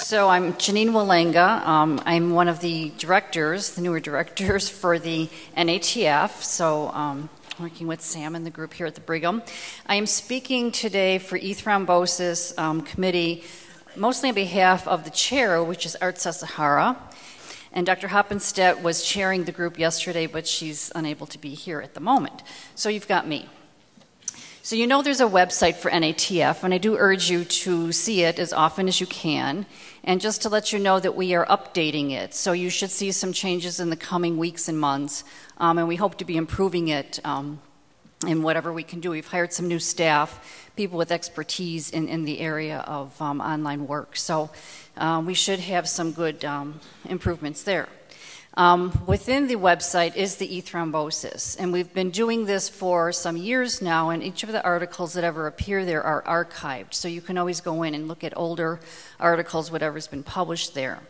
So I'm Jeanine Walenga. I'm one of the directors, the newer directors for the NATF. So working with Sam and the group here at the Brigham. I am speaking today for eThrombosis committee, mostly on behalf of the chair, which is Art Sasahara. And Dr. Hoppenstedt was chairing the group yesterday, but she's unable to be here at the moment. So you've got me. So you know there's a website for NATF, and I do urge you to see it as often as you can. And just to let you know that we are updating it, so you should see some changes in the coming weeks and months, and we hope to be improving it in whatever we can do. We've hired some new staff, people with expertise in the area of online work, so we should have some good improvements there. Within the website is the eThrombosis, and we've been doing this for some years now, and each of the articles that ever appear there are archived, so you can always go in and look at older articles, whatever's been published there.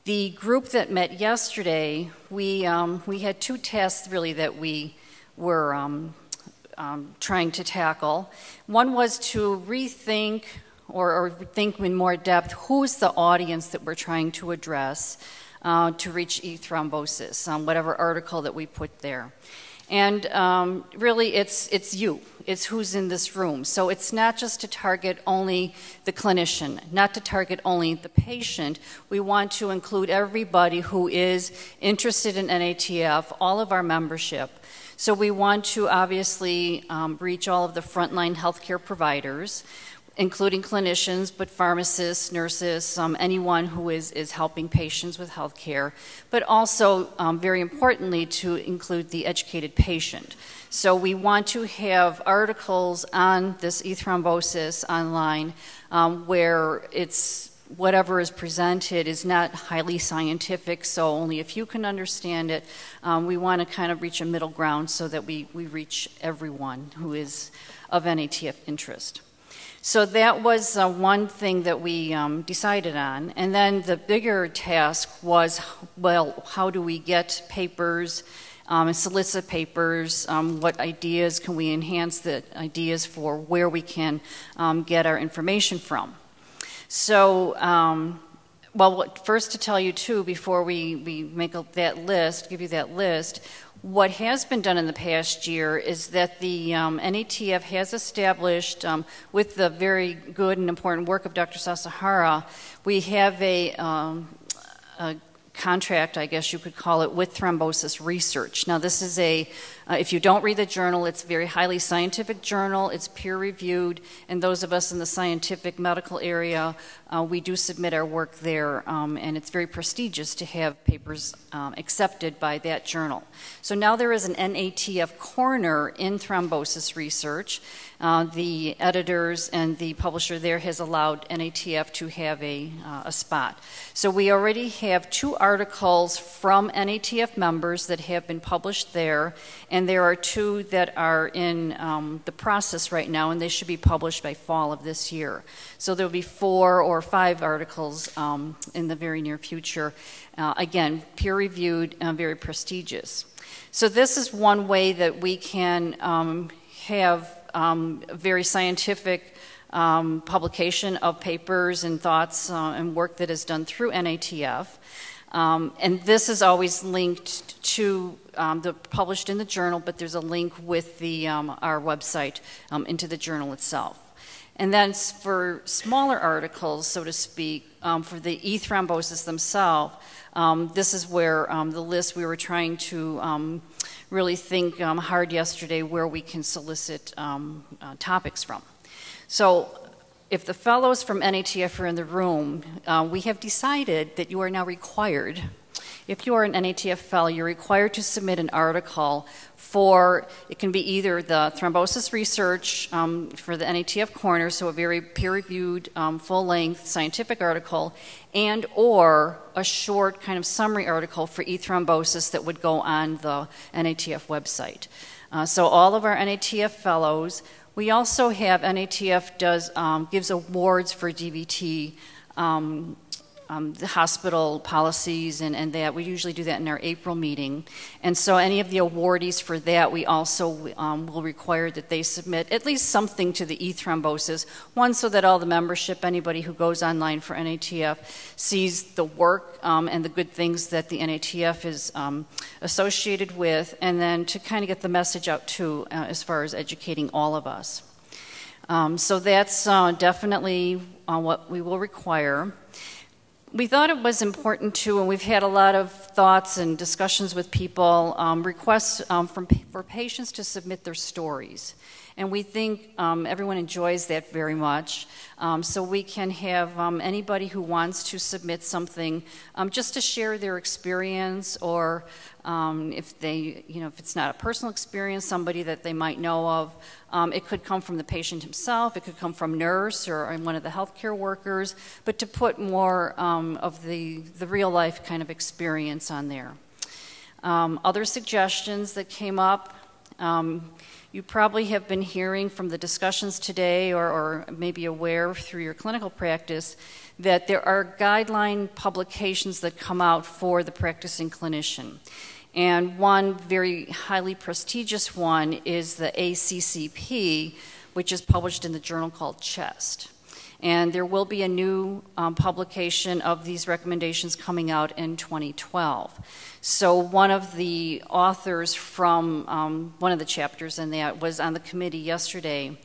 The group that met yesterday, we had two tasks really that we were trying to tackle. One was to rethink or think in more depth who's the audience that we're trying to address to reach eThrombosis, whatever article that we put there. And really, it's you. It's who's in this room. So it's not just to target only the clinician, not to target only the patient. We want to include everybody who is interested in NATF, all of our membership. So we want to obviously reach all of the frontline healthcare providers, including clinicians, but pharmacists, nurses, anyone who is helping patients with health care, but also, very importantly, to include the educated patient. So we want to have articles on this eThrombosis online where it's whatever is presented is not highly scientific, so only if you can understand it. We want to kind of reach a middle ground so that we reach everyone who is of NATF interest. So that was one thing that we decided on. And then the bigger task was, well, how do we get papers and solicit papers? What ideas can we enhance the ideas for where we can get our information from? So, well, first to tell you too, before we make that list, give you that list, what has been done in the past year is that the NATF has established, with the very good and important work of Dr. Sasahara, we have a contract, I guess you could call it, with thrombosis research. Now this is if you don't read the journal, it's a very highly scientific journal, it's peer-reviewed, and those of us in the scientific medical area, we do submit our work there, and it's very prestigious to have papers accepted by that journal. So now there is an NATF corner in thrombosis research. The editors and the publisher there has allowed NATF to have a spot. So we already have 2 articles from NATF members that have been published there, and there are 2 that are in the process right now, and they should be published by fall of this year. So there will be 4 or 5 articles in the very near future. Again, peer-reviewed, very prestigious. So this is one way that we can have very scientific publication of papers and thoughts and work that is done through NATF. And this is always linked to the published in the journal, but there's a link with the our website into the journal itself. And then for smaller articles, so to speak, for the eThrombosis themselves, this is where the list we were trying to really think hard yesterday where we can solicit topics from. So if the fellows from NATF are in the room, we have decided that you are now required, if you are an NATF fellow, you're required to submit an article for, it can be either the thrombosis research for the NATF corner, so a very peer-reviewed, full-length scientific article, and or a short kind of summary article for eThrombosis that would go on the NATF website. So all of our NATF fellows, we also have NATF gives awards for DVT the hospital policies and that. We usually do that in our April meeting. And so any of the awardees for that, we also will require that they submit at least something to the eThrombosis. One, so that all the membership, anybody who goes online for NATF, sees the work and the good things that the NATF is associated with, and then to kind of get the message out too, as far as educating all of us. So that's definitely what we will require. We thought it was important too, and we've had a lot of thoughts and discussions with people, requests for patients to submit their stories. And we think everyone enjoys that very much. So we can have anybody who wants to submit something just to share their experience, or if they, if it's not a personal experience, somebody that they might know of. It could come from the patient himself, it could come from nurse or one of the healthcare workers, but to put more of the real life kind of experience on there. Other suggestions that came up, you probably have been hearing from the discussions today, or maybe aware through your clinical practice, that there are guideline publications that come out for the practicing clinician. And one very highly prestigious one is the ACCP, which is published in the journal called CHEST. And there will be a new publication of these recommendations coming out in 2012. So one of the authors from one of the chapters in that was on the committee yesterday,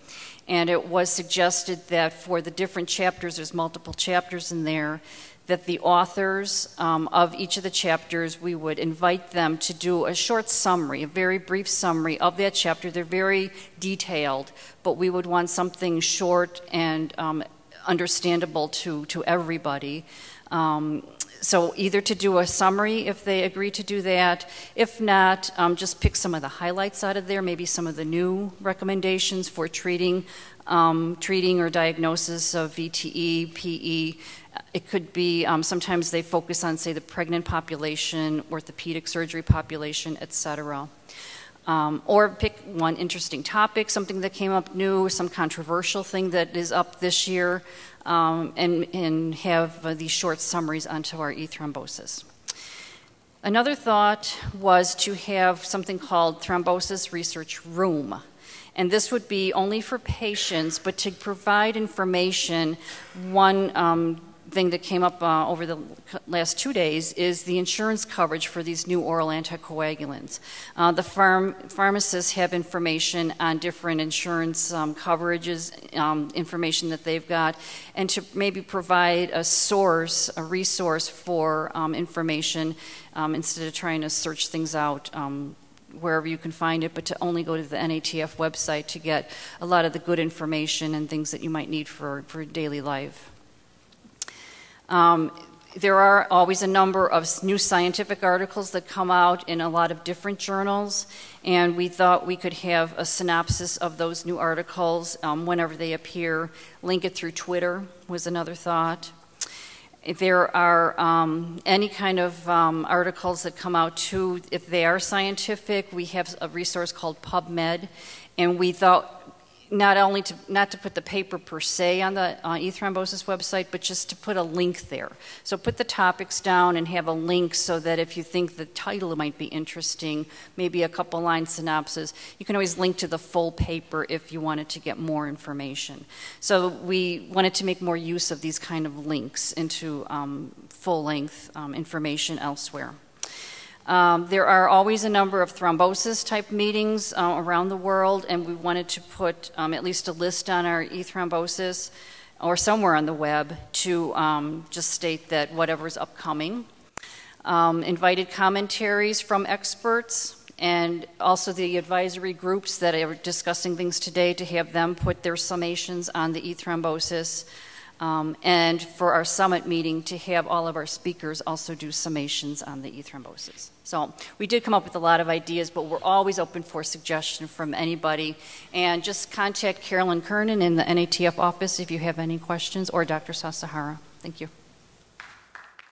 and it was suggested that for the different chapters, there's multiple chapters in there, that the authors of each of the chapters, we would invite them to do a short summary, a very brief summary of that chapter. They're very detailed, but we would want something short and understandable to everybody. So either to do a summary if they agree to do that. If not, just pick some of the highlights out of there, maybe some of the new recommendations for treating or diagnosis of VTE, PE. It could be, sometimes they focus on, say, the pregnant population, orthopedic surgery population, etc. Or pick one interesting topic, something that came up new, some controversial thing that is up this year, and have these short summaries onto our eThrombosis. Another thought was to have something called Thrombosis Research Room. And this would be only for patients, but to provide information. One thing that came up over the last 2 days is the insurance coverage for these new oral anticoagulants. The pharmacists have information on different insurance coverages, information that they've got, and to maybe provide a source, a resource for information instead of trying to search things out wherever you can find it, but to only go to the NATF website to get a lot of the good information and things that you might need for daily life. There are always a number of new scientific articles that come out in a lot of different journals, and we thought we could have a synopsis of those new articles whenever they appear. Link it through Twitter was another thought. If there are any kind of articles that come out too, if they are scientific, we have a resource called PubMed, and we thought not to put the paper per se on the eThrombosis website, but just to put a link there. So put the topics down and have a link so that if you think the title might be interesting, maybe a couple line synopsis, you can always link to the full paper if you wanted to get more information. So we wanted to make more use of these kind of links into full-length information elsewhere. There are always a number of thrombosis type meetings around the world, and we wanted to put at least a list on our eThrombosis or somewhere on the web to just state that whatever's upcoming. Invited commentaries from experts, and also the advisory groups that are discussing things today, to have them put their summations on the eThrombosis. And for our summit meeting, to have all of our speakers also do summations on the eThrombosis. So we did come up with a lot of ideas, but we're always open for suggestion from anybody. And just contact Carolyn Kernan in the NATF office if you have any questions, or Dr. Sasahara. Thank you.